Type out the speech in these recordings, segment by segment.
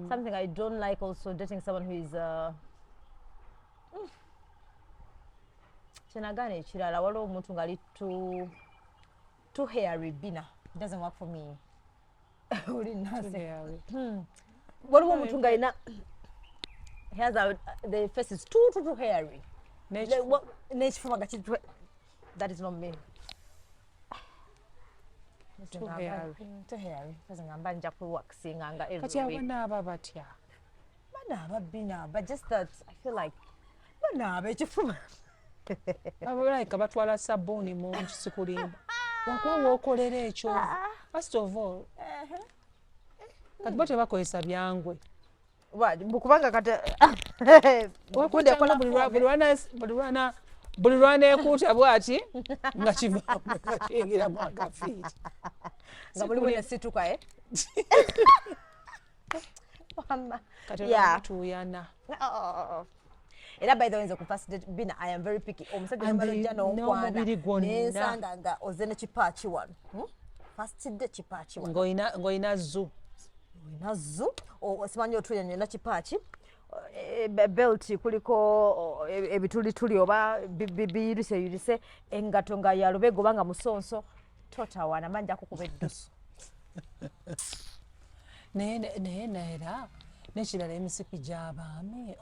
Something I don't like also, dating someone who is chenagane ekirala waliwo omuntu ngali too hairy. Bina, it doesn't work for me. Waliwo omuntu ngalina hairs out, the face is too hairy. That is not me. Too hairy. Ngamba nja kuwaxinganga every week. Kati abana batya. Bana Bina, but just that I feel like bana bechifu. Like batwala sabuni mu kisikulimba. Wakuwa wokolera ekyo. First of all. Kati bote bakozesa byangwe. Bukubanga kata wakunde kola buli lwana ekuuta bwati nga kivaamu nga kiyingiramu akafiiri nga buli bwene situka tuyana. Era by the way, Bina, I am very picky. Omusajja n'omalojja n'okwana n'ensanga nga oze ne kipaachi wano. First day kipaachi wano. Ng'olina zu. Olina zu. Simanyi otuuya nyina kipaachi. Belt kuliko ebitulituli oba biyurise engato nga ya lubega oba nga musonso totawana manja kukuba eddusu. Era nekirala emisipi gy'abaami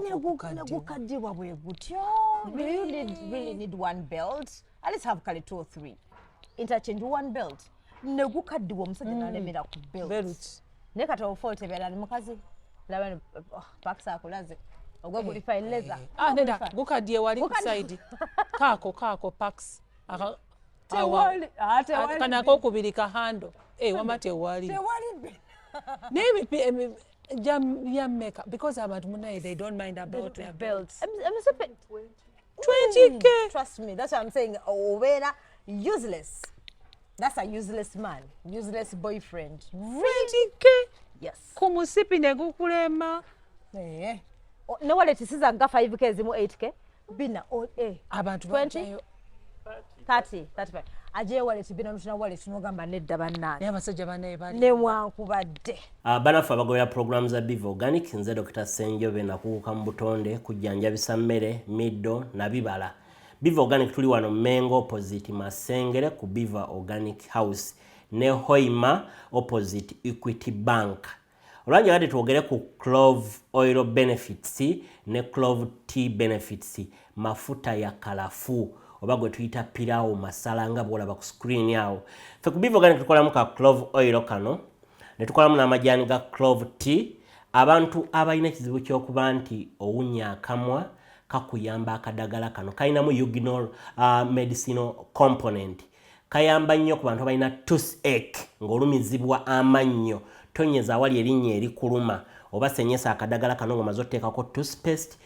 negukaddiwa bwe gutyo. You really need one belt. At least have kale 2 or 3. Interchange one belt. Negukaddiwa omusajja n'alemera ku belt. Ne kati ofault ebeera ni mukazi. Labani paksa akulaze. Ogwe guli fine leather. Neda gukaddiye wali ku side. Kaako pax. Tewali. Kana ko kubiri ka hando. Wama tewali. Name jam maker because abantu munai they don't mind about their belts. 20K. Trust me, that's what I'm saying. Owera useless. That's a useless man, useless boyfriend. 20K. Yes. Kumusipi negukulema. Ne wallet siza nga 5K zimu 8K. Bina all abantu 20 30 35. Aje wallet Bina nutuna wallet nogamba nedda bannani. Abasajja banaye bali. Ne wankubadde. Banafu abagobera programs za Biva Organic nze Dr. Senjobe nakuuka mu butonde kujjanjabisa mmere, middo na bibala. Biva Organic tuli wano Mengo opposite Masengere ku Biva Organic House ne Hoima opposite Equity Bank. Olwanja kati twogere ku clove oil benefits ne clove tea benefits, mafuta ya kalafu oba gwe tuyita pirao masala nga bwolaba ku screen yawo. Fe ku Biva Organic tukolamu ka clove oil kano ne tukolamu n'amajani ga clove tea. Abantu abalina ekizibu ky'okuba nti owunya akamwa kakuyamba akadagala kano kayinamu eugenol medicinal component. Kayamba nnyo ku bantu abalina toothache ng'olumizibwa amannyo, tonyeza awali erinnya erikuluma oba senyesa akadagala kano ng'omaze otteekako toothpaste.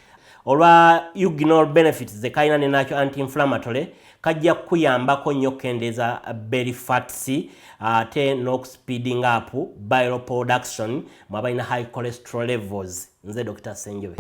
Olwa eugenol benefits ze kayina ne nakyo anti-inflammatory kajja kuyambako nnyo kendeeza belly fats ate n'okuspeeding up bile production mu abalina high cholesterol levels. Nze Dr. Senjobe.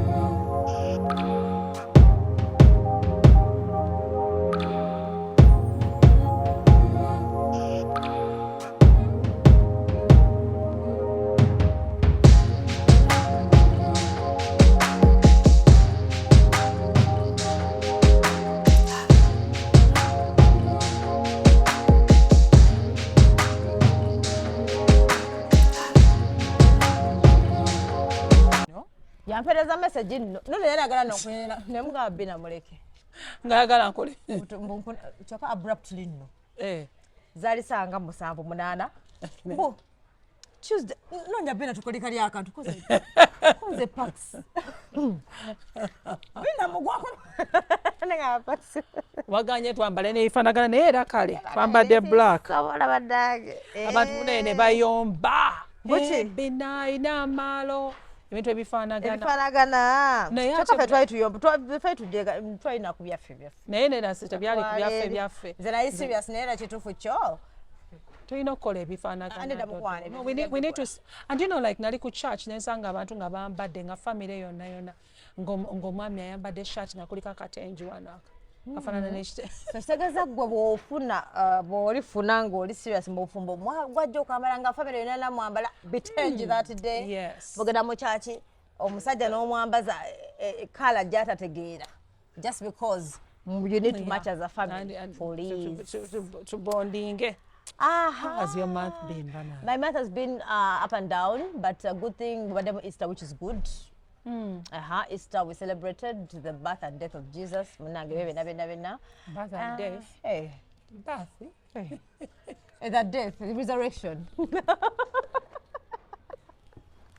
Yampereza message nno. None yagala nokwera ne muga Bina muleke. Ngayagala nkole. Chaka abruptly nno. Zali sanga musanvu munana. Bo. Tuesday. Nonya Bina tukolika lya akantu koze. Koze pax. Bina mugwako. Nenga pax. Waganye twambale ne ifanagana ne era kale. Twambade black. Kabola badage. Abantu munene bayomba. Buchi. Bina ina malo. Ebintu ebifaanagana kyokka ffe twali tuyomba ffe tujega twali nakubyaffe byaffe naye nera sita byali kubyaffe byaffe nze naye serious naye era kituufu kyo tulina okukola ebifaanagana we need to and you know like nali ku church nensanga abantu nga bambadde nga family yonna ng'omwami ayambadde shirt nga kuliko akatengi wano kafanana n'ekite kitegeeza gwe bw'ofuna bw'olifuna ng'oli serious mbufumbo gwajja okwambala nga famire yonna namwambala bitengi that day Yes. bugenda mu kyaki omusajja n'omwambaza kala gyatategeera just because you need to match as a family to bonding. How's your month been, Bana? My month has been up and down, but a good thing, whatever Easter, which is good. Easter, we celebrated the birth and death of Jesus. Birth and death? Hey. Birth? Hey. That death, the resurrection.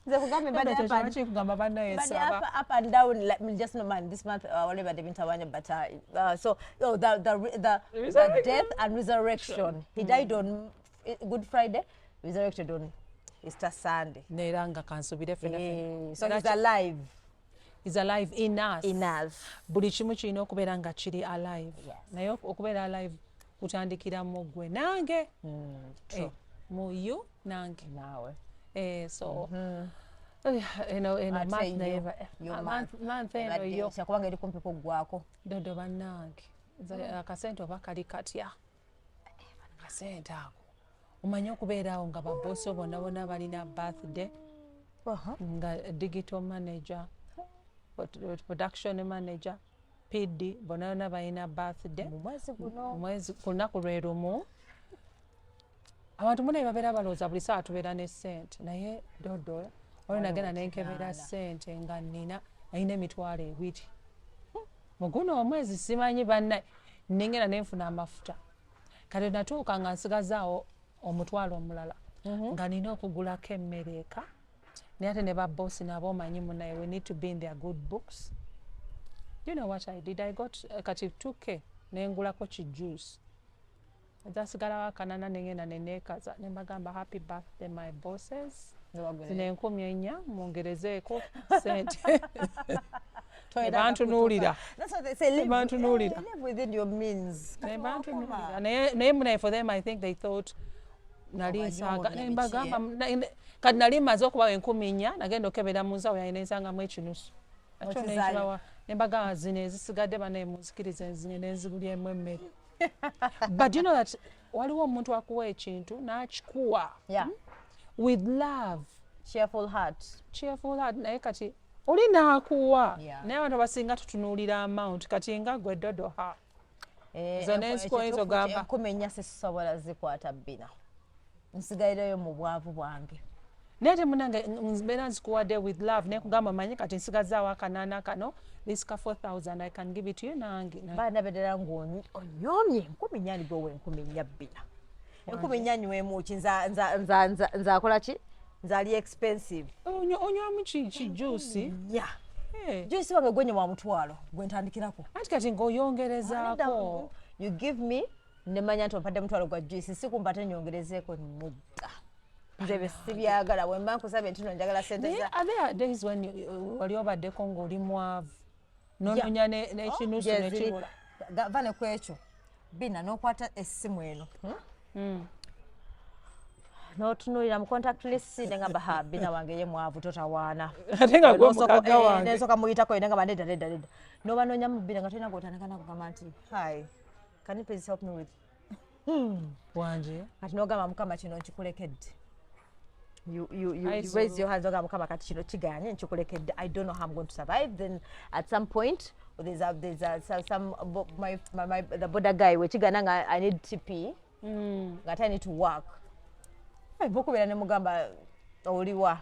Up and down, like, just no man. This month, only by the winter one, but the death and resurrection. He died on Good Friday, resurrected on Easter Sunday. So he's alive. He's alive in us. In us. Buli kimu kirina okubeera nga kiri alive. Naye okubeera alive kutandikira mu ggwe nange. Mu you nange. Nawe. So month eno yo kubanga eri kumpi kuggwako dodo bannange akasente oba kali katya akasente ako omanye okubeeraawo nga babosi bonna bonna balina birthday nga digital manager production manager PD bonna bonna balina birthday mwezi ku lunaku lwe lumu. Abantu muna babeera balooza buli saa tubeera ne ssente naye dodo olwo nagenda nenkebera ssente nga nina ayina emitwalo 2 mu guno omwezi simanyi bannaye nengera nenfuna amafuta kale natuuka nga nsigazaawo omutwalo omulala nga nina okugulako emmere eka naye ate ne babbosi nabo omanyi munaye we need to be in their good books. You know what I did? I got kati 2K nengulako kijuice zasigalawo akanana nengenda nenekaza nembagamba happy birthday my bosses zino 4,000 mwongerezeeko sente bantunuulira naye munaye for them I think they thought nali nsaaga nembagamba kati nali maze okubawa 4,000 nagenda okebera mu nsawo yange nensangamu ekinusu nembagamba zino ezisigadde banaye muzikirize nzine nenzigulyemu emmere. But you know that waliwo omuntu akuwa ekintu n'akikuwa with love, cheerful heart naye kati oli n'akuwa naye abantu basinga tutunuulira amount kati nga gwe dodo zo n'enzikoyinza ogamba 10,000 sisobola zikwata Bina nsigalirayo mu bwavu bwange naye ate munange mbeera nzikuwadde with love naye kugamba manyi kati nsigazaawo akanana kano lisika 4,000 I can give it to you nange bana bedera ng'onyomye 10,000 gwe 10,000 Bina 10,000 nywemuki nzakola ki nzali expensive onywamu kijuusi juice wange gwenye wa mutwalo gwe ntandikirako anti kati ng'oyongerezaako you give me nemanya nti ompadde mutwalo gwa juice sikumpate nyongerezeeko nedda nze sibyagala bwe mba nkusabye nti njagala sente za there days when wali obaddeko ng'oli mwavu nononya n'ekinusu nekibula vane kwekyo Bina n'okwata essimu eno n'otunuulira mu contact list nengamba Bina wange ye mwavu totawaana ate nga gwe mukagga wange nensooka muyitako nengamba nedda n'oba noonyamu Bina nga tolina gwotandikana kugamba nti hi can you please help me with wanje kati n'ogamba mukama kino nkikulekedde you raise your hands ogamba mukama kati kino kiganye nkikulekedde I don't know how I'm going to survive. Then at some point there's the border guy wekigana nga I need TP nga I need to work bokubera ne mugamba oliwa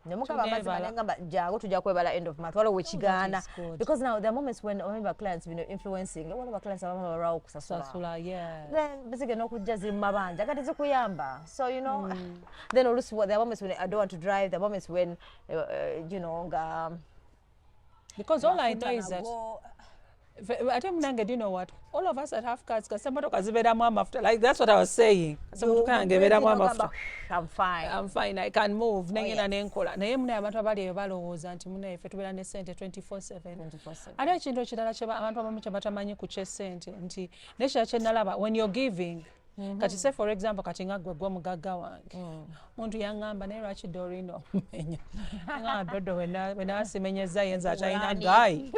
ne mugamba mazima ngamba jangu tujja kwebala end of month wala wekigana because now there are moments when remember clients influencing all of our clients are around kusasula then basically n'okujja ziri mu mabanja kati zikuyamba so you know then olusi there are moments when I don't want to drive, there are moments when you know because all I know is that ate munange do you know what all of us that have cars kasemmotoka zibeeramu amafuta like that's what I was saying kasemmotoka yange ebeeramu amafuta I'm fine I can move nengenda nenkola naye munaye abantu abali eyo balowooza nti munaye ffe tubeera ne ssente 24/7 ate ekintu ekirala abantu abamu kye batamanyi ku kyessente nti nekirala kye nalaba when you're giving kati say for example kati nga gwe mugagga wange muntu yaŋŋamba naye lwaki Doreen omumenya nga dodo we naasimenyeza yenza atalina gayi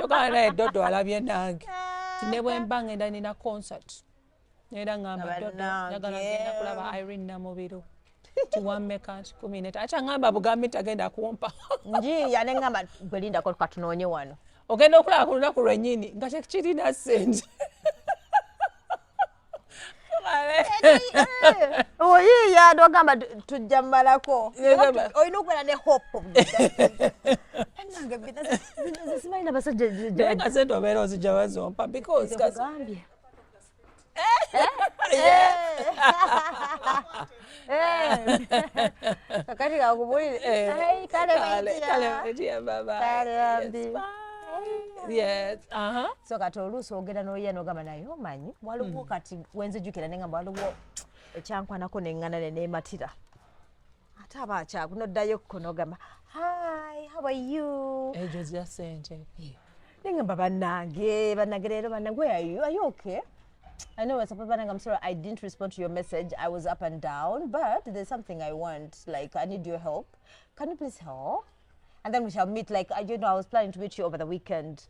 togana naye dodo alabye nange ne bwe mba ngenda nina concert era ngamba dodo njagala ngenda kulaba Irene Namubiro tiwammeka nti 10 ate ngamba bugambi tagenda kumpa njiya ne ngamba gwe linda ko katunoonye wano ogenda okulaba ku lunaku lwennyini nga tekirina ssente oyiya nogamba tujja mmalako olina okubeera ne hope nange simanyi n'abasajja naye nga sente obeera ozijja bazompa because kakati kakubulire so kati oluusi ogenda n'oyiya n'ogamba naye omanyi waliwo kati wenzijjukira nengamba waliwo ekyankwanako neŋŋanane neematira ate aba akyaku noddayo kko n'ogamba hi how are you ejo zya sente nengamba bannange leero bannange where are you okay I know I'm sorry I didn't respond to your message. I was up and down, but there's something I want. Like, I need your help. Can you please help? And then we shall meet. Like, I was planning to meet you over the weekend.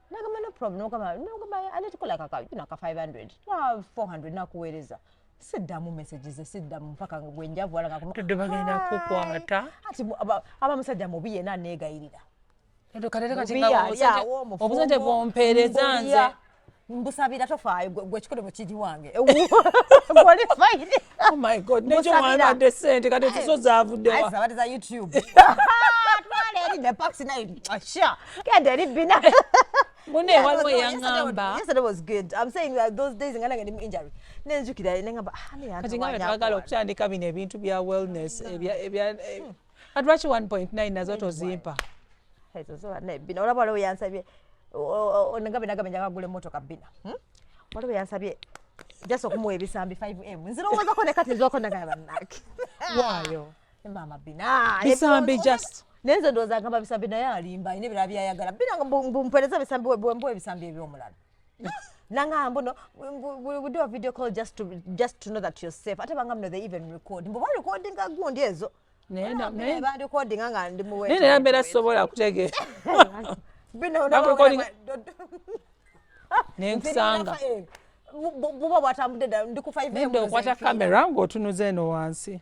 No problem. I need to call like a 500. 400. Where is that? Sit down messages. Sit down. Mpaka ngwenjavu wala ngakuma. Bagenda kukwata. Ati abamusajja mubi yena neegayirira. Edo kaleta katinga obusente bwompeereza nze. Mbusabira tofaayo gwe kikolezo kiri wange oh my god nejo mwambadde ssente kati tusoza avuddewa zabadde za YouTube twale eri ne paxi nayo asha kende eri Bina mune waliwo yangamba yesterday was good I'm saying that those days ngana ngene injury nenjukira nengamba kati ngabe twagala okutandika bino ebintu bya wellness ebya atwachi 1.9 nazo tozimpa ezo zo ne Bina olaba waliwo yansabye onengabe nagamba njagagula emmotoka Bina waliwo yansabye just okumuwa ebisambi 5M nzirowoozako ne kati zoko nagaya bannange waayo mama Bina bisambi just nenze ndowooza ngamba bisambi naye alimba ayina ebirala byayagala Bina bumpereza bisambi bwembuwa ebisambi ebyomulala nangamba no we do a video call just to know that you're safe ate bangamba no they even record mbo recording gundi ezo naye ba recording nga ndi muwe nene yambera sobola kutegeera Bino nenkusanga buba bwatambudde ndi ku 5M nende okwata kamera ng'otunuza eno wansi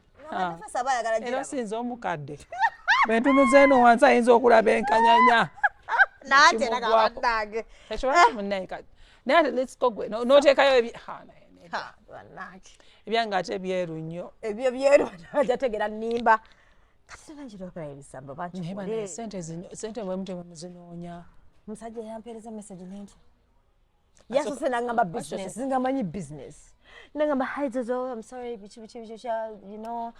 era sinza omukadde bentunuza eno wansi ayinza okulaba enkanyanya nate nagabannange ekyo munnaye kati naye ate let's go gwe n'oteekayo ebyange ate byeru nnyo ebyo byeru ajategera nnimba kati nanjirokera ebisambo naye sente bwemutema muzinoonya musajja yampeereza message nenti yasose nangamba business ngamanyi business nangamba hi Zozo I'm sorry you know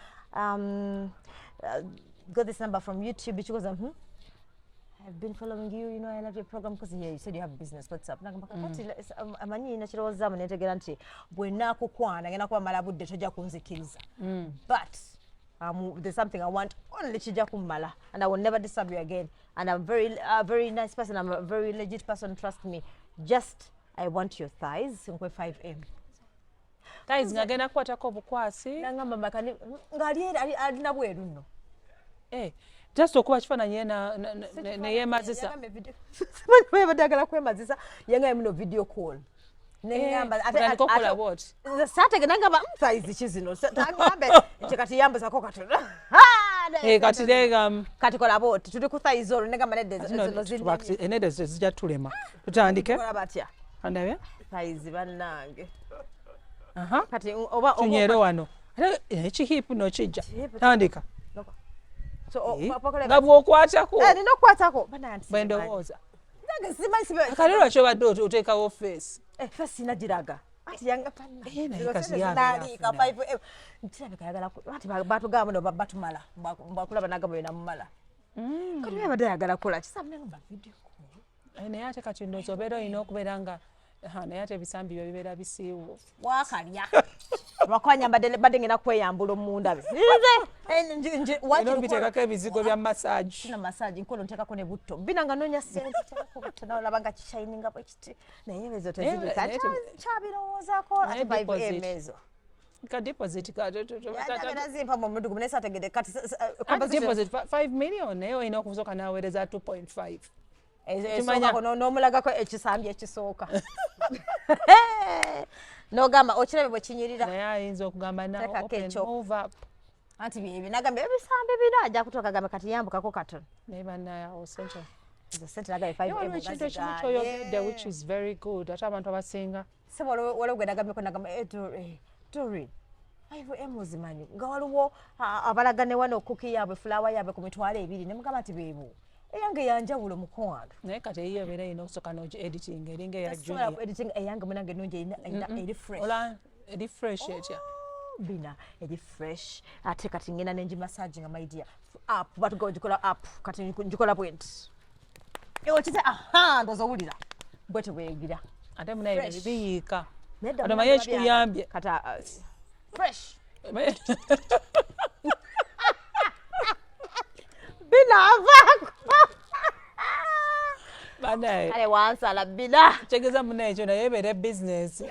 got this number from YouTube because I've been following you, you know, I love your program because you said you have business. What's up? Nagamba kati amanyi nakirowooza netegera nti bwe nakukwana ngenda kuba mala budde tojja kunzikiriza but there's something I want only kijja kumala and I will never disturb you again and I'm very nice person, I'm a very legit person, trust me. Just I want your thighs nkwe 5M thighs ngagenda kukwatako obukwasi nangamba makani ngali alina bweru nno just okuba kifaananyi neyemazisa badagala kwemazisa yanga muno video call nengamba kokola what satege nangamba thighs kizino ngambe kati yambuzako katono kati legam kati kola bot tuli ku thighs olo nengamba nedde zijja tulema tutandike batya andabya thighs bannange kati oba tunyere wano ekihip nokijja tandika nga bwokwatako nina okukwatako bwendowooza akalero kyobadde oteekawo face face inagiraga batugamba no batumala bakulaba nagamba yona mumala kati yabadde ayagala kukola kisamnagamba video naye ate kati ndowooza obeera olina okubeera nga naye ate ebisambi byo bibeera bisiiwu wakalya lwakwanya badde ngena kweyambula omundabe biteekako ebizigo bya massage na massage nkono nteekako ne butto Bina nga noonya sente nolaba nga kishininga bwekiti naye ezo tezibika kyabirowoozaako ate 5M ezo ka deposit nazimpa mu mudugumu naye saategede kati deposit 5 million naye olina okusooka naweereza 2.5 esooka n'omulagako ekisambi ekisooka n'ogamba okirabe bwe kinyirira naye ayinza okugamba move up anti byebi nagamba ebisambi bino ajja kutoka gambe kati yambukako katono naye bannaye awo sente sente nagabe 5 ekintu ekimu kyoyogedde which is very good ate abantu abasinga se waliwo gwe nagambeko nagamba Doreen aivo emuzimanyi nga waliwo abalagane wano kuki yaabwe fulawa yaabwe ku mitwalo 2 ne mugamba nti beebo eyange yanjawulo mukwano naye kati eyiyo ebeera erina okusooka editing eringa eya junior editing eyange munange nungi eri fresh eri fresh etya Bina eri fresh ate kati ngenda nenji massage nga my dear up batuga ogikola up kati njikola bwenti ewo kite ndozo wulira bwete bwegira ate munaye biyiika atomanye ekikuyambye kata fresh Bina avako banaye ale wansala Bina kyegeza munaye ekyo naye ebeera business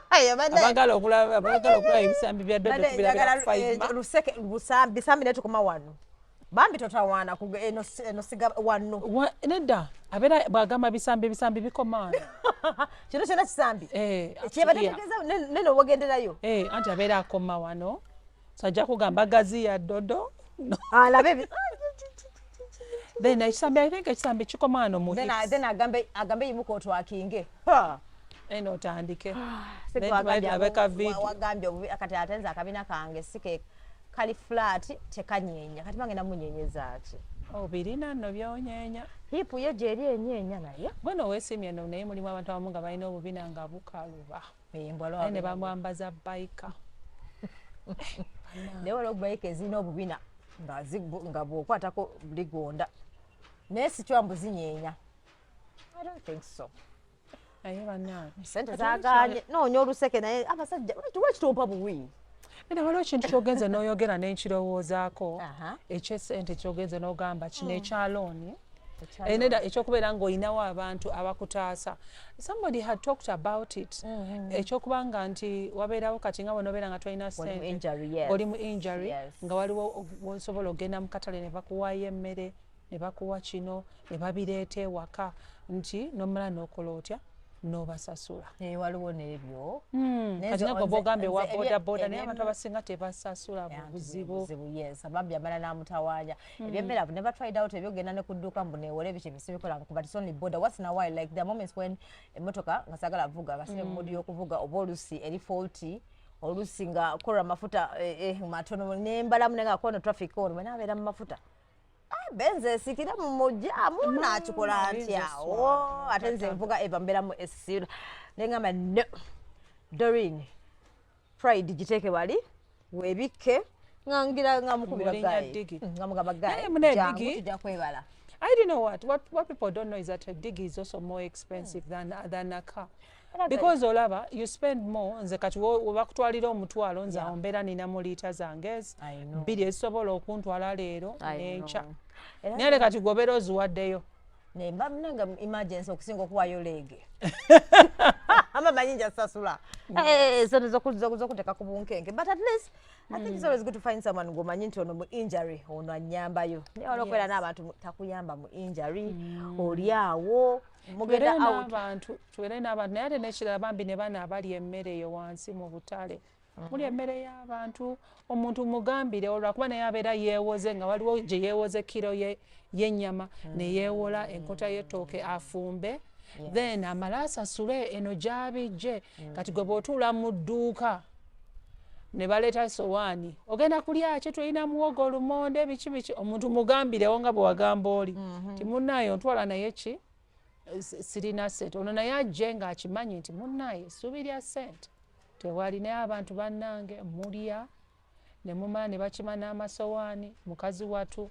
abagala okulaba ebisambi bya dodo tubirabira 5 bisambi netukoma wano bambi totawaana eno siga wano nedda abeera bwagamba bisambi bikomaana kino kyona kisambi kyebategeeza neno wagenderayo anti abeera akoma wano sajja kugamba gazi ya dodo alabe then ekisambi I think ekisambi kikomaano mu then agambe yimuka otwakinge eno otandike wagambye akati atenza akabina kange sike kali flat tekanyenya kati bange namunyenyeza ati birina nno byonyeenya hipu ye gyeri enyeenya naye bweno weesimye no naye mulimu abantu abamu nga balina obubina nga bukaluba ne bamwambaza bayika naye waliwo bayika ezirina obubina nga bwokwatako ligonda naye sikyambu zinyeenya I don't think so naye bannange sente zaganye noonya oluseke naye abasajja lwekituupa buwi era waliwo ekintu kyogenze n'oyogera n'enkirowoozaako ekyesente kyogenze n'ogamba kino ekyalooni neda ekyokubeera ng'olinawo abantu abakutaasa somebody had talked about it ekyokubanga nti wabeerawo kati nga bw'onobeera nga tolina sente oli mu injury nga waliwo wosobola ogenda mu katale ne bakuwaayo emmere ne bakuwa kino ne babireeta ewaka nti n'omala n'okola otya n'obasasula waliwo n'ebyo kati nga bw'ogambye wa bodaboda naye abantu abasinga tebasasula buzibu abambi amala n'amutawaanya ebyemmere abo never tried out ebyogenda ne ku dduuka mbu neewole ebyo kyebisibikolanga kuba it's only border once in a while like the moments when emmotoka nga sagala avuga nga sine mudi y'okuvuga oba olusi eri faulty olusi nga kola mafuta matono nembalamu nenga kono traffic on bwe nabeera mu mafuta benze esikira mu mujamu nakikola ntya ate nze nvuga eva mbeeramu essira nengamba no Doreen pride giteeke wali webikke ngangira nga mukubira gayi nga mugamba gayi jangu tujja kwebala I don't know what people don't know is that a dig is also more expensive than a car. Because olaba you spend more nze kati bakutwalira omutwalo nze mbeera nina mu liita zange bbiri ezisobola okuntwala leero n'enkya naye kati gobeera oziwaddeyo nemba mnanga emergency okusinga okuwaayo leege amamanyi nja sasula sente z'okuteeka ku bunkenke but at least I think it's always good to find someone ng'omanyi nti ono mu injury ono anyambayo naye waliwo okubeera n'abantu takuyamba mu injury oli awo mugenda out tubeere n'abantu naye ate n'ekirala bambi ne bana abali emmere eyo wansi mu butale muli emmere y'abantu omuntu mugambire olwakuba naye abeera yeewoze nga waliwo gye yeewoze kiro y'ennyama ne yeewola enkota y'ettooke afumbe then amala asasule eno gy'abijje kati gwe bw'otuula mu dduuka ne baleeta sowaani ogenda kulya ki tulina muwogo olumonde biki omuntu mugambirewo nga bwe wagamba oli ti munnaaye ontwala naye ki sirina sente ono naye ajje ng'akimanyi nti munnaaye essuubi lya sente tewali naye abantu bannange mulya ne mumala ne bakima n'amasowaani mukazi watu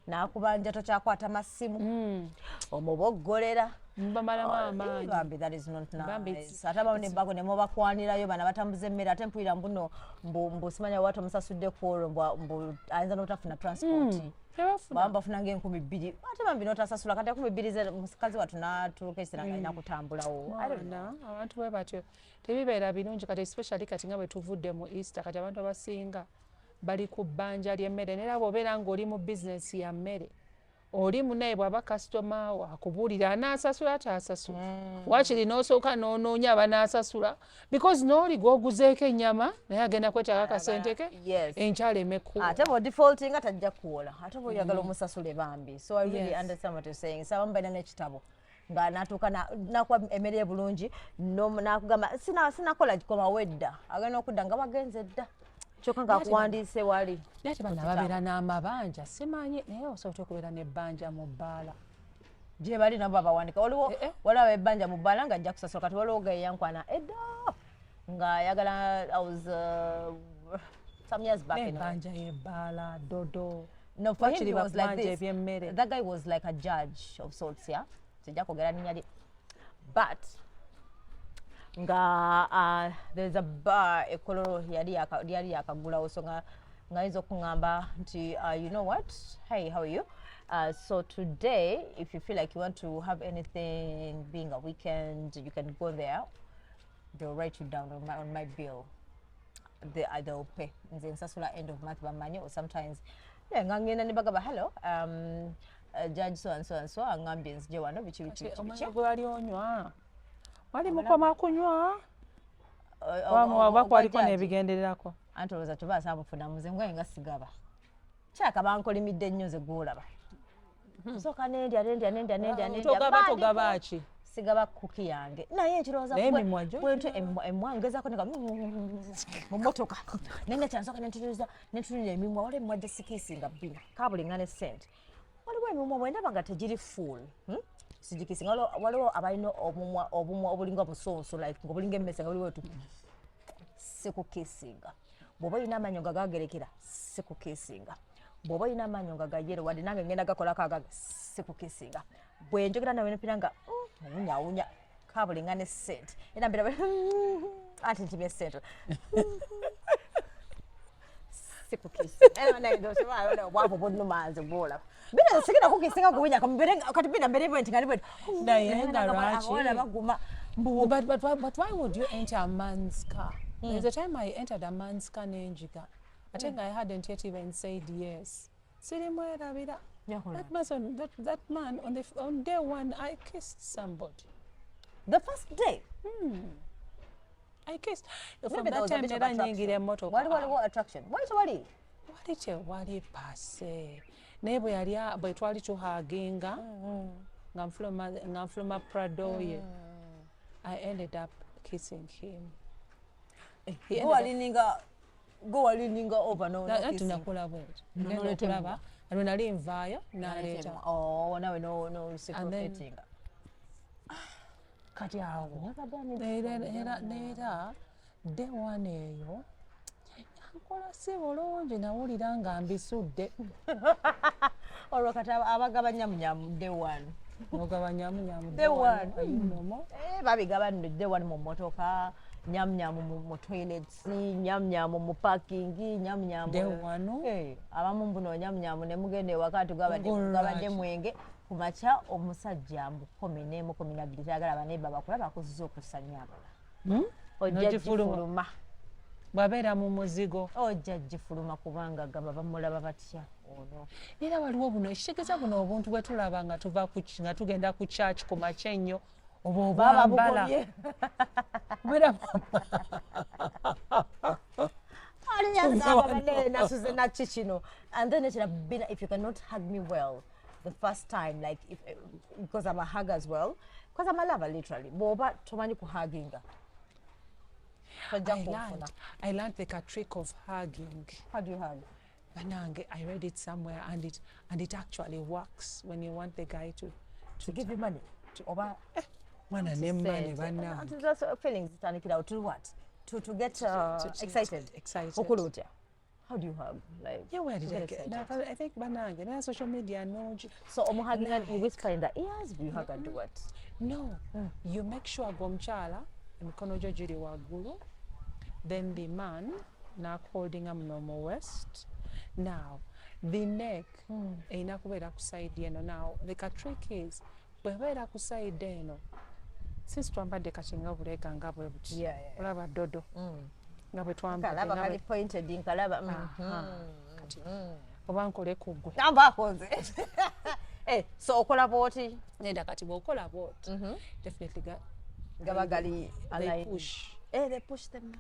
n'akubanja tokyakwata masimu omuboggolera mbamalamu amaanyi bambi that is not nice ate abamu nebbago ne mubakwanirayo bana batambuza emmere ate mpulira mbuno mbu simanya watu omusasudde kwolwo mbu ayinza n'otafuna transport bamba bafunanga 2,000 ate bambi n'otasasula kati 2,000 mukazi watu n'atuuka ekiseera nga alina kutambulawo abantu bwe batyo tebibeera birungi kati especially kati nga bwe tuvudde mu Easter kati abantu abasinga bali ku bbanja ly'emmere naye bw'obeera ng'oli mu bizinesi ya mmere oli munaye bw'aba kasitoma wakubuulira anaasasula taasasula wakiri n'osooka n'onoonya abanaasasula because n'oli gw'oguzeeko ennyama naye agenda kwetaaga akasente ke enkyaleme kuwa ate bw'odifaultinga tajja kuwola ate bw'oyagala omusasule bambi so I really understand what you're saying saba balina n'ekitabo nga natuuka nakuwa emmere ebulungi nakugamba sinakola kikoma wedda agenda okudda nga wagenze dda kyokka ng'akuwandiise wali naye te bana babeera n'amabanja simanyi naye osobola okubeera n'ebbanja mu bbaala gye bali nabo babawandika waliwo ebbanja mu bbaala nga ajja kusasula kati waliwo gayeyankwana edda nga ayagala some years back n'ebbanja y'ebbaala dodo no for him he was like this that guy was like a judge of sorts yeah sijja kwogera linnya lye but nga there's a bar ekololo yali yakagulawo so nga ayinza okuŋŋamba nti you know what hey how are you so today if you feel like you want to have anything being a weekend you can go there they'll write you down on my bill they'll pay nze nsasula end of month bamanyi or sometimes nga ngenda ne bagamba hello judge so and so angambye nzije wano biki omanya gwe wali onywa wali mukoma kunywa waba kwaliko n'ebigendererako anti olowooza tubaasa mufuna muze ngaye nga sigaba kyaka bankolimidde nnyo ze gwolaba nsooka togaba ki sigaba kuki yange naye ekirowooza bwentu emwangezako nega mu motoka naye nga kyansooka nentunira emimwa wala emwadde sikiisinga Bina kabulinga ne sente waliwo emimwa bwendaba nga tegiri full sijikisinga waliwo abalina obumwa obulinga busonso like ngobulinga emmese nga buliwo tu sikukisinga bw'oba olina amaanyi nga gagerekera sikukisinga bw'oba olina amaanyi nga gayero wadde nange ngenda gakolako agaga sikukisinga bwe njogera nawe nepira nga awunyawunya kabulinga ne sente era mbera anti ntimye sente bwavo bunnumanze bwolaba Bina sikira kukisinga kubinya kati Bina mbere bwenti nga libwe naye nga lwaki baguma but why would you enter a man's car there's a time I entered a man's car nenjiga ate nga I hadn't yet even said yes sirimwerabira that man on day one I kissed somebody the first day I kissed from that time nera nyingira emmotoka waliwo attraction wali tewali pase naye bwe twali tuhaginga nga nfuluma Prado ye I ended up kissing him go walininga over no tunakola bwetyo nokulaba alwo nali nvaayo naleeta nawe no reciprocating kati awo neera day one eyo nkola si bulungi nawulira nga mbisudde olwo kati abagaba nyamunyamu day one ogaba nyamunyamu day one babigaba nno day one mu motoka nyamunyamu mu toilets nyamunyamu mu parking nyamunyamu day one abamu mbuno nyamunyamu ne mugende wakati gabadde mwenge kumacha omusajja mbukomi n'emukomi nabiri kyagala abaneiba bakulaba akuziza okusanya abala ojja gifuluma bwabeera mu muzigo ojja gifuluma kubanga gamba bamulaba batya ono era waliwo buno ekitegeeza buno obuntu bwe tulaba nga tuva nga tugenda ku church ku makya ennyo oba obwambala nasuze nakyo kino and then ekira Bina if you cannot hug me well the first time like because I'm a hug as well because I'm a lover literally boba tomanyi kuhuginga I learned like a trick of hugging. How do you hug? Banange, I read it somewhere and it actually works when you want the guy to give you money oba mwana ne money banange that's feelings tanikira to what to get excited okulutya how do you hug like where did I get I think banange na social media no so omuhugging you whisper in the ears do you hug and do what no you make sure gomchala emikono gyo giri waggulu then the man now holding a normal waist now the neck erina kubeera ku side eno now the trick is bwebeera ku side eno since twambadde kakinga buleeka nga bwe buti olaba dodo nga bwe twambadde pointed nkalaba oba nkole kugwe namba akoze So okola bwoti nenda kati bw'okola bwoti definitely gabagali they push. They push them.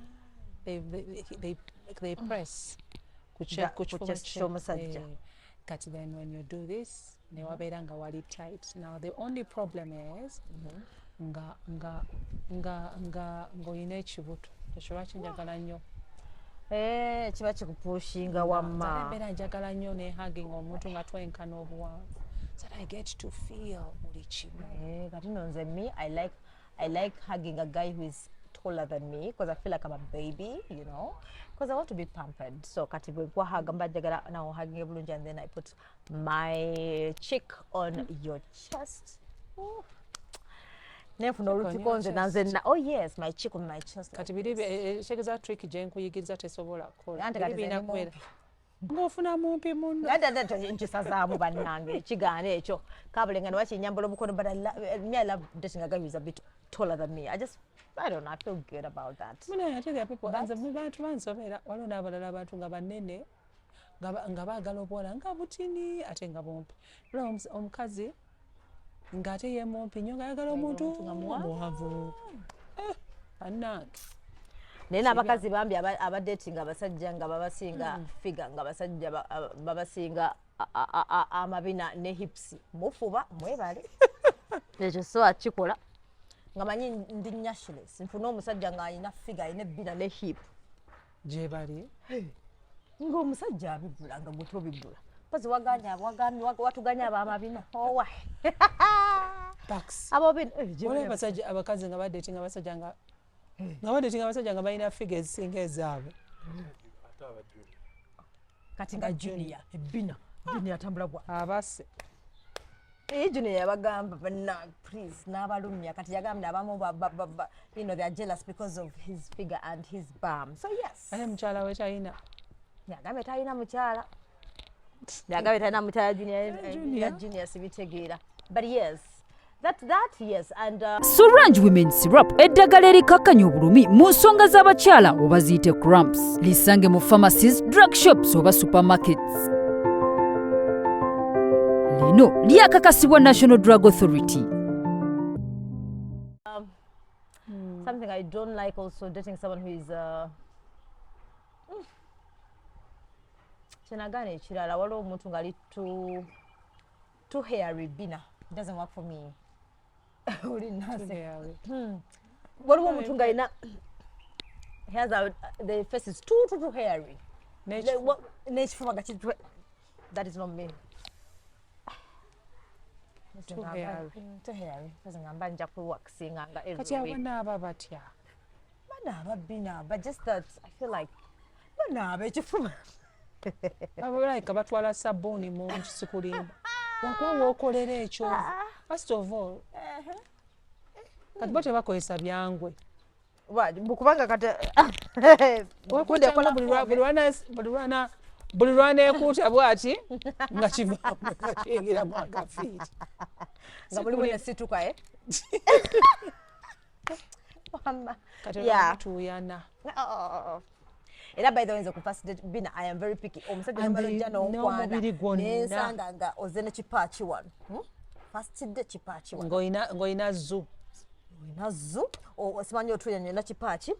They press. Kati then when you do this, ne wabeera nga wali tight. Now the only problem is ng'olina ekibuto. Ekyo lwaki njagala nnyo. Kiba kikupushinga wamma. Mbeera njagala nnyo ne hugging omuntu nga twenkana obuwanvu. So I get to feel buli kimu. Kati nonze me, I like hugging a guy who is taller than me because I feel like I'm a baby, you know, because I want to be pampered. So kati bwe kwa hug mbajagala now hugging ebulungi, and then I put my cheek on your chest. Nefuna olutukonze nanze na oh yes, my cheek on my chest. Kati biri shegeza trick je nkuyigiriza tesobola kukola. Bina kwera. Ngofuna mumpi munno. Anda nchisazamu bannange kigaane ekyo kabulengano wakinyambula obukono, but me I love dating a guy who is a bit taller than me. I don't know, I feel good about that. I tell you people, and the bantu bansobera walona abalala abantu nga banene nga baagala obwola nga butini ate nga bompi. Omukazi nga ate ye mumpi nnyo nga ayagala omuntu muwanvu. Annange. Naye n'abakazi bambi abadating abasajja nga babasinga figure, nga abasajja babasinga amabina ne hips. Mufuba mwebale. Ekyo so akikola. Nga manyi ndi nationalist. Nfuna omusajja nga alina figure ine bina ne hip. Gye bali. Nga omusajja abigula nga gwe tobigula. Pozi watuganya abamabina. Owa. Pax. Abo bino. Wale abasajja abakazi nga badating abasajja nga badating abasajja nga balina figure ezisinga ezaabwe. Kati nga junior ebina. Junior atambula bwa. Abase. Junior yabagamba banna please n'abalumya kati yagambye abamu you know they are jealous because of his figure and his bum. So yes. Ate mukyala we talina. Yagambye talina mukyala. Yagambye talina mukyala junior sibitegeera. But yes. That yes, and Sorange Women Syrup eddagala erikakkanya obulumi mu nsonga z'abakyala oba ziyite cramps. Lisange mu pharmacies, drug shops oba supermarkets. Lino lyakakasibwa National Drug Authority. Something I don't like also dating someone who is chenagane ekirala waliwo omuntu nga ali too hairy bina. It doesn't work for me. Waliwo omuntu nga alina the face is too hairy. N'ekifuba nga kitwe. That is not me. Too hairy. Ngamba nja kuwakisinga nga every week. Kati abanaaba batya. Banaaba bina, but just that I feel like banaaba ekifuba. Like batwala sabuni mu kisikulimba. Wakuba wookolera ekyo. First of all, kati bo tebakozesa byangwe. Kubanga kati buli lwana ekuuta bw'ati nga kivaamu nga kiyingiramu akafiiti. Nga buli buli situka kati olwatuuyana. Era by the way nze ku first date Bina I am very picky. Omusajja n'omalojja n'okwana n'ensanga nga oze ne kipaachi wano. First date kipaachi wano. Ng'olina zu. Olina zu. Simanyi otuuya nnyo na kipaachi.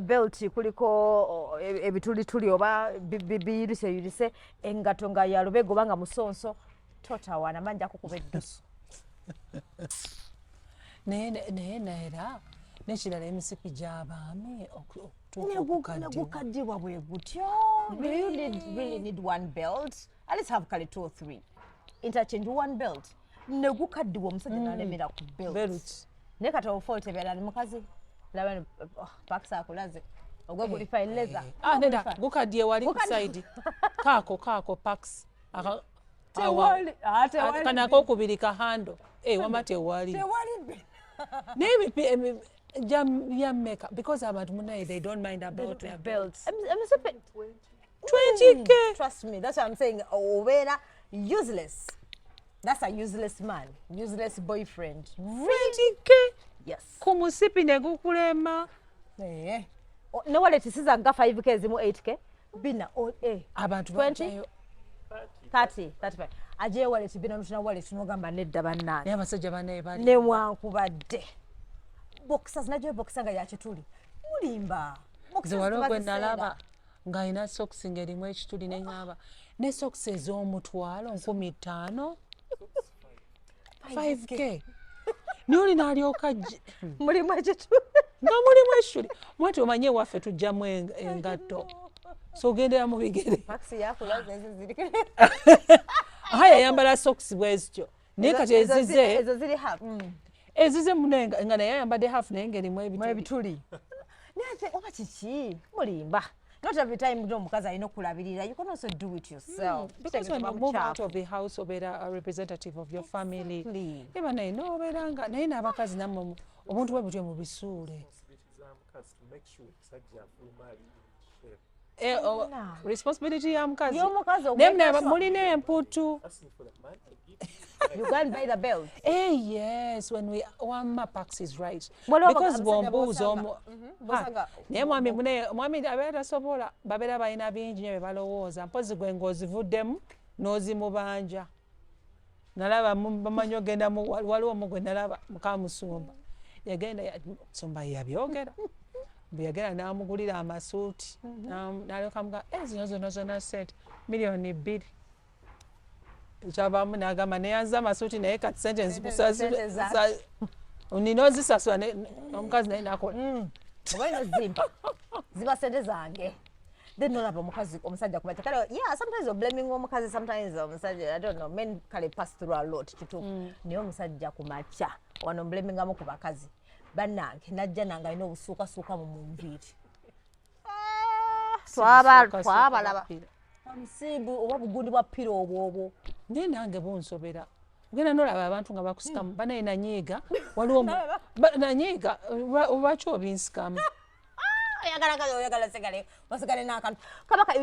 Belt kuliko ebitulituli oba biyiruse engato nga ya lubega oba nga musonso totawana manja kukuba eddusu. Naye era n'ekirala emisipi gy'abaami negukaddibwa bwe gutyo. You really need one belt. At least have kale 2 or 3. Interchange one belt. Negukaddibwa omusajja n'alemera ku belt. Ne kati ofault ebeera ni mukazi. Labani Pax akulaze. Ogwe guli fine leather. Nenda gukaddiye wali ku side. Kaako Pax. Tewali. Kana kokubiri ka hando. Wama tewali. Tewali. Maybe makeup because abantu munaye they don't mind about their belts. I'm super 20k. Trust me, that's what I'm saying. Overa useless. That's a useless man, useless boyfriend. 20k. Yes. Kumusipi negukulema. No wallet isiza nga 5k zimu 8k. Bina abantu 20. 35 aje wallet Bino nutuna wallet nogamba nedda bannange naye abasajja banaye bali ne wankubadde boxers najjo boxer nga yakituli mulimba nze waliwo gwe nalaba ng'alina socks ng'erimu ekituli ne ŋŋamba ne socks ez'omutwalo 15,000 5K nioli n'alyoka mulimu ekituli nga mulimu ekituli mwati omanye ewaffe tujjamu engatto so ogendera mu bigere Maxi yakulaza ezo ziri yayambala socks bwezityo naye kati ezize ezo ziri half ezize munenga nga naye ayambadde half naye ng'erimu ebituli naye oba kiki mulimba not every time ndo omukazi alina okulabirira you can also do it yourself because when you move out of the house obeera a representative of your family eba naye noobeeranga naye n'abakazi nammwe obuntu bwe butyo mubisuule responsibility ya mukazi naye mulina emputu you go and buy the belt yes when Wamma Pax is right because bw'ombuuza naye mwami abeera tasobola babeera balina bingi nyo bye balowooza mpozi gwe ng'ozivuddemu n'ozimubanja nalaba bamanyi ogendamu waliwo omu gwe nalaba mukamusumba yagenda musumba yabyogera bwe yagenda n'amugulira amasuuti n'alyoka muga zino zonna sente miliyoni 2 kyavaamu n'agamba neyanza amasuuti naye kati sente nzikusasula nina ozisasula omukazi naye nakola oba ino zimpa ziba sente zange then nolaba omusajja kubaita kale yeah sometimes you're blaming omukazi sometimes omusajja I don't know men kale pass through a lot kituufu naye omusajja kumacha wano blamingamu ku bakazi bannange najja nange alina obusuukasuuka mu munviiri twabalaba omusimbu oba bugundi bwa piro obwobwo naye nange bunsobera ogenda nolaba abantu nga bakusikamu banaye nanyiiga waliwo nanyiiga lwaki obinsikamu oyagala segale wasigale n'akantu kabaka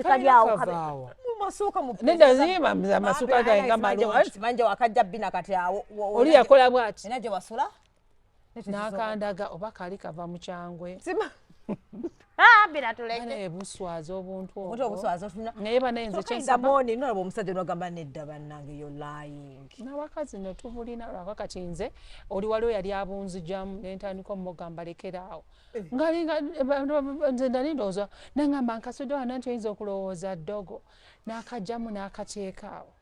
kalyawo mumasuuka nedda amasuuka gange nga malungi manje wakajja Bina kati awo oli yakola bw'ati era gye wasula n'akandaga oba kaali kava mu kyangwe Bina tuleke naye buswaza obuntu obwo obuswaza otuna naye banaye nze kyensaboni nolaba omusajja n'ogamba nedda bannange yo lying n'abakazi no tubulina lwaka kati nze oli waliwo yali abunzijamu nentandika omugamba lekeraawo ngalinga nze ndali ndowooza nangamba nkasudde wana nti oyinza okulowooza ddogo n'akajjamu n'akateekaawo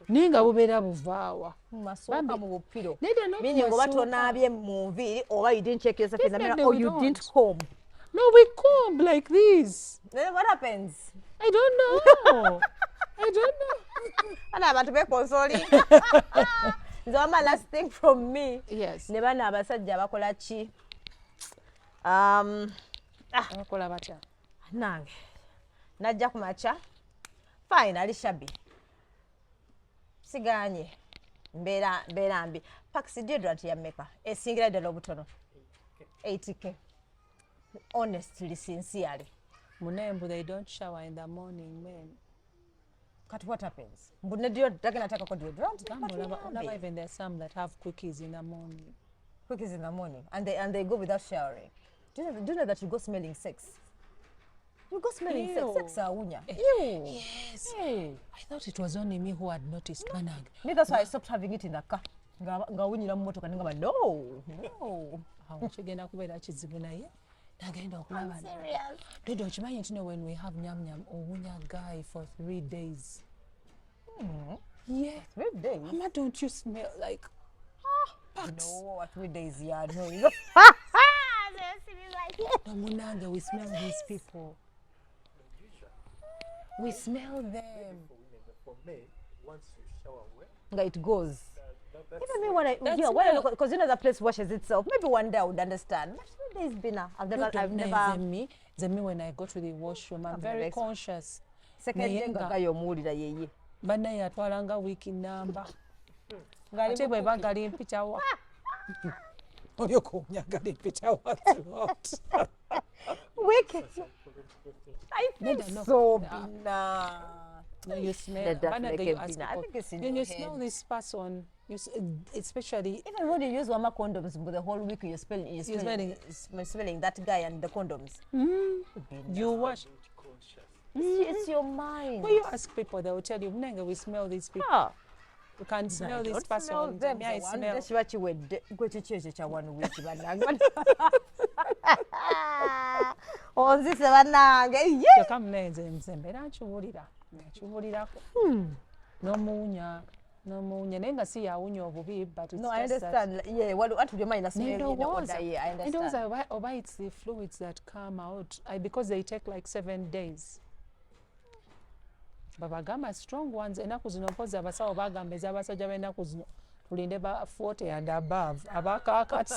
naye nga bubeera buvaawa mumasuuka mu bupiro meaning oba tonaabye mu nviiri oba you didn't check yourself in the mirror or you didn't comb. No, we comb like this. Then what happens? I don't know. I don't know. And I'm to be consoling. Zama last thing from me. Yes. Never na Abasajja bakola chi. Bakola batya. Nange. Najja kumacha. Fine, ali shabby. Siganye. Mbera mbi. Paxi deodorant ya meka. Esingira ddala obutono. 80K. Honestly, sincerely. Munembu, they don't shower in the morning, men. Cut what happens? But deodorant. Even there's some that have quickies in the morning. Quickies in the morning, and they go without showering. Do you know that you go smelling sex? You go smelling sex, Unya. Ew. Yes. Ew. I thought it was only me who had noticed Banag. Me, that's why I stopped having it in the car. No. Chigena kubera kizibu naye. Nagenda okulaba. Dodo chimanyi nti when we have nyam nyam owunya guy for 3 days. Yeah. 3 days? Mama, don't you smell like No, 3 days, yeah, no. No, Munanga, we smell these people. We smell them. For me, once you shower well, it goes. Even me when I look, because you know the place washes itself. Maybe one day I would understand. But 3 days Bina. I've never. Me when I go to the washroom, I'm very conscious. Second day ngayo mulira yeye. Bana yatwalanga wiki namba. Ate bwe bagali mpita wa. Oyo kunya gali mpita wa throughout. Wicked. I feel so Bina. No, you smell. I think it's in you smell this person. Especially even when you use Wamma condoms for the whole week, you're smelling that guy and the condoms. You wash. It's your mind. When you ask people, they will tell you, "Munenge, we smell these people. You can smell this person. Me, I smell." That's what you would go to church at 1 week. Oh, this is one. Yeah. Come nenze mzembe nakiwulira. Nakiwulirako. N'omuwunya. Nenga si yawunya obubi, but it's no, I understand. Yeah, what would your mind I understand. And also, why it's the fluids that come out, because they take like 7 days. Babagamba strong ones, enaku zino mpozi abasawo bagamba ez'abasajja b'ennaku zino tulinde ba 40 and above abakakati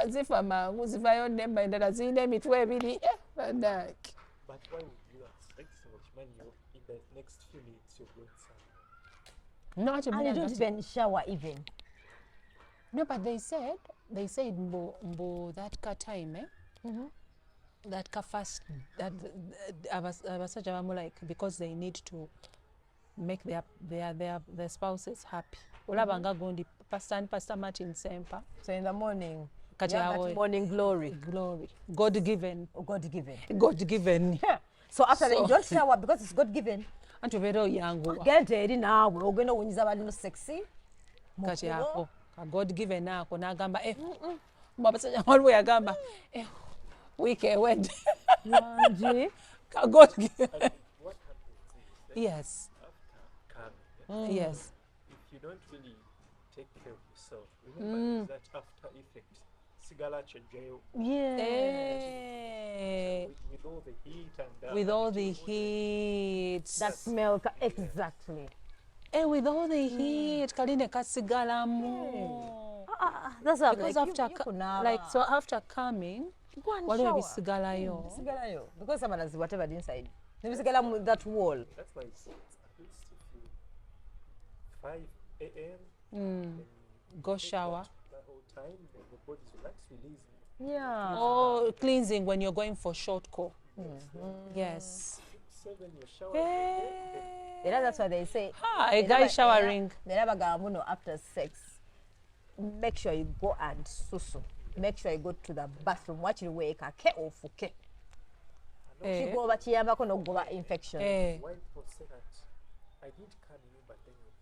zifa mangu zivayo nemba endala zirina emitwe ebiri banaki. But why would you expect so much money in the next few minutes you're going somewhere? No, And you don't even shower even. No, but they said mbo that ka time, that ka fast, that abasajja bamu like, because they need to make their spouses happy. Olabanga gondi Pastor Martin Semper. So in the morning, Kati you have that morning glory. God given. Yeah. So after that, you don't shower because it's God given. Anti vero yangu. Get ready now. We're going to win the sexy. Kati ako. God given ako nagamba mabasajja waliwo yagamba week wed. God given. What happens is that Yes. after coming, Yes. if you don't really take care of yourself, remember that after effect, sigala chejayo with all the heat and With all the heat. That smell. Exactly. With all the heat, kaline kasigalamu. That's what Because like, so after coming, go and waliwo shower. bisigalayo. Bisigalayo. Because someone has whatever inside. Bisigala with that wall. that's why it's at least if you 5 a.m. then Go shower. the whole time, then the body's relaxed, releasing. Yeah. Or cleansing when you're going for short call. Yes. 7 you're showering. You know, that's why they say. A guy showering. They never go after sex. Make sure you go and susu. Make sure you go to the bathroom. Watch your wake. Ke ofuke. She go over chiyamba kono go infection. Why people say that I did come in, but then you're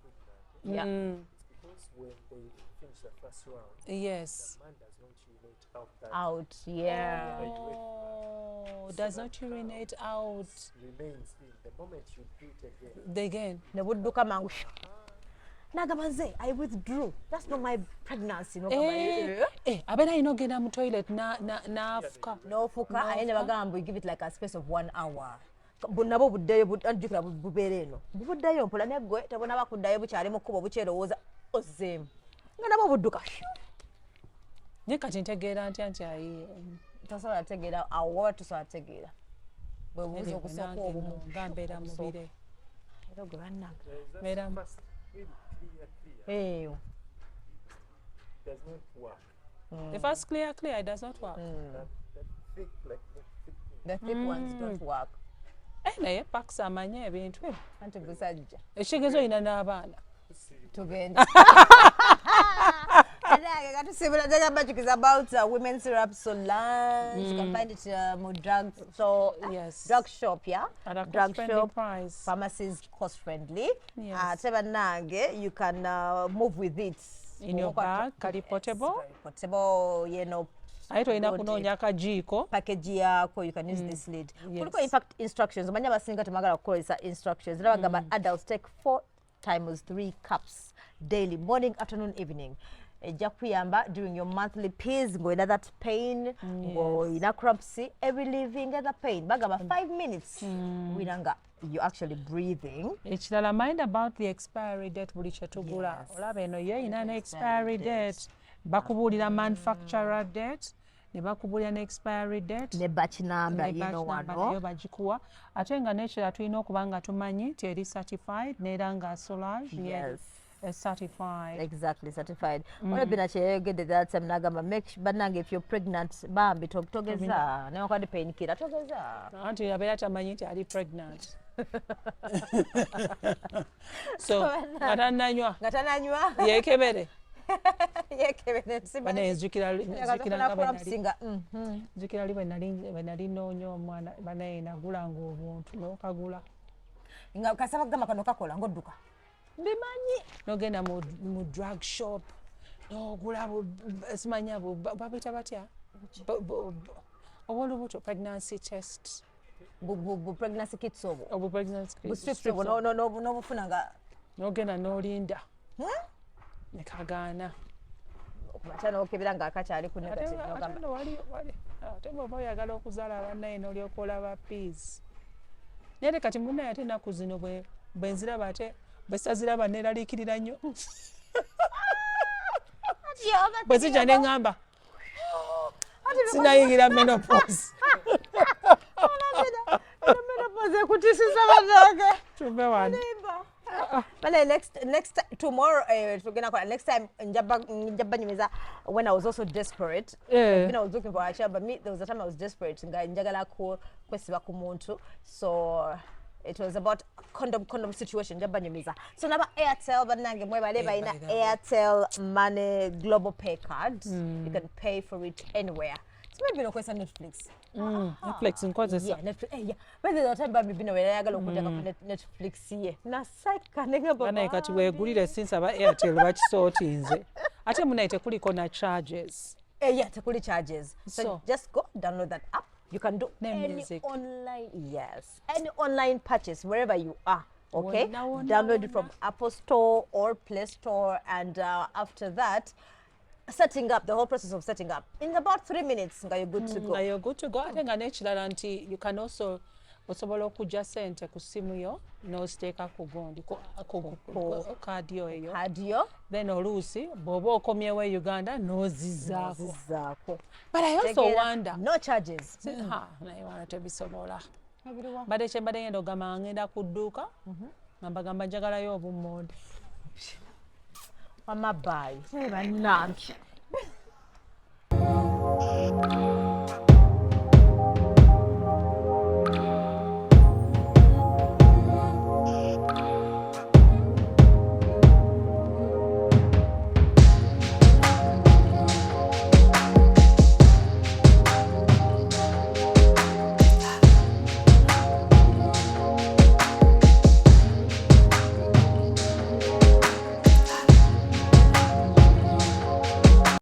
pregnant? It's because when they finish the first round, Yes. the man does not urinate out that Out, yeah. Oh, does not urinate out. remains in. The moment you do it again, Again. Ne budduka mangu. Nagamanze, I withdrew. That's not my pregnancy. No, Abena inogenda mu toilet na afuka. no fuka. I never go. We give it like a space of 1 hour. Bunabo buddayo anjukira bubeere eno. Buddayo mpola ne gwe tabona bakuddayo bukyali mu kubo bukyerowooza ozzeemu. Nga nabo budduka. Ne kati ntegeera ntya nti ayi. Tasobola tegeera awo tusobola tegeera. Bwe buuza okusooka obumu. Gambeera mubire. Era gwe bannange. Beera must really clear. Eyo. It does not work. The first clear, it does not work. That thick, like the thick thing. The thick ones don't work. Naye Pax amanye ebintu. Anti Basajja. Ekigezo ina n'abaana. Tugenda. It's about women's syrup Solange. You can find it drug so Yes. drug shop, yeah. At a Drug cost-friendly shop, price. pharmacies cost friendly. Yes. You can move with it In your bag, kali portable. Very portable, you know. Aye toyina don't kunoonya akajiiko. Package yako, you can use this lid. Yes. Kuliko in fact instructions. Omanya abasinga temagala kukozesa instructions. Nabagamba adults take 4 times 3 cups daily, morning, afternoon, evening. Ejja kuyamba during your monthly pills, ng'oyina that pain, ng'oyina cramps, every living other pain. Bagamba 5 minutes. Winanga, you're actually breathing. Ekirala mind about the expiry date buli kye tugula. Olaba eno yo eyina ne expiry date. Bakubuulira manufacturer date, ne bakubuulira ne expiry date. Ne batch number, you know nayo wano. bagikuwa. Ate nga n'ekirala tulina okuba nga tumanyi nti eri certified n'era nga Solange Yes. certified. Exactly, certified. What Bina cheyogedde that time nagamba make bannange if you're pregnant bambi togeza newakadde pain killer togeza. Anti abeera tamanyi nti ali pregnant. So nga tannanywa Nga tananywa. yeekebere. banenzukira bwe nali noonya omwana banaye nagulanga obuntu n'okagula nga kasaba kugamba kano kakola ng'odduka mbimanyi n'ogenda mu drug shop n'ogula simanya babita batya obw'olubuto pregnancy test pregnancy kits obwo pregnancy n'obufuna nga n'ogenda n'olinda nekagaana ate n'okebera ng'akakyali ku negative ate bw'oba oyagala okuzaala bannaye n'olyoka olaba peas naye te kati munnaye ate ennaku zino bwe nziraba ate bwe saziraba neeraliikirira nnyo bwe zijja ne ŋŋamba sinayingira menopause menopause ekutiisisa bannange tuve wano next tomorrow next time njabanyumiza when I was also desperate I was looking for a job but there was a time I was desperate nga njagala kwesiba ku muntu so it was about condom situation njabanyumiza so naba Airtel banange mwebale balina Airtel money global pay card you can pay for it anywhere. Maybe no question Netflix. Netflix nkozesa. Yeah, Netflix. Yeah. Whether the time baby Bino yagala okutaka Netflix ye. Na psycha nenga baba. Bana kati wegulire since aba Airtel bakisootinze. Ate munaite kuliko na charges. Yeah, tekuli charges. So just go download that app. You can do any online purchase wherever you are. Okay? Download it from Apple Store or Play Store and after that setting up, the whole process of setting up in about 3 minutes you're good to go. You're good to go. Ate nga nekirala nti you can also osobola okujja sente ku simu yo n'oziteeka ku gondi kaadiyo eyo then oluusi bw'oba okomyewo e Uganda n'ozizzaako. But I also wonder no charges. Naye wano tebisobola. Badde kye mbadde ngenda ogamba ngenda ku dduuka nga mbagamba njagalayo obummonde. Mama bye. Bannange.